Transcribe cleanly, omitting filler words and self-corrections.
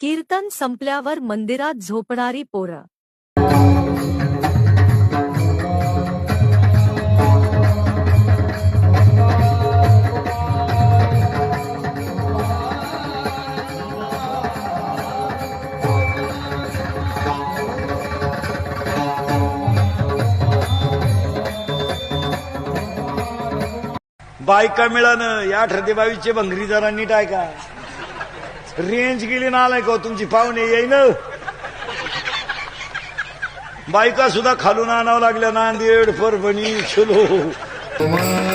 कीर्तन संपल्यावर मंदिरात झोपणारी पोरं. बायका मिळालं या 18-22चे भंगरी जरा नीट आहे का? रेंज गेली ना आलाय का तुमची पाहुणे येईन. बायका सुद्धा खालून आणावं लागल्या नांदेड परभणी चलो. कुमार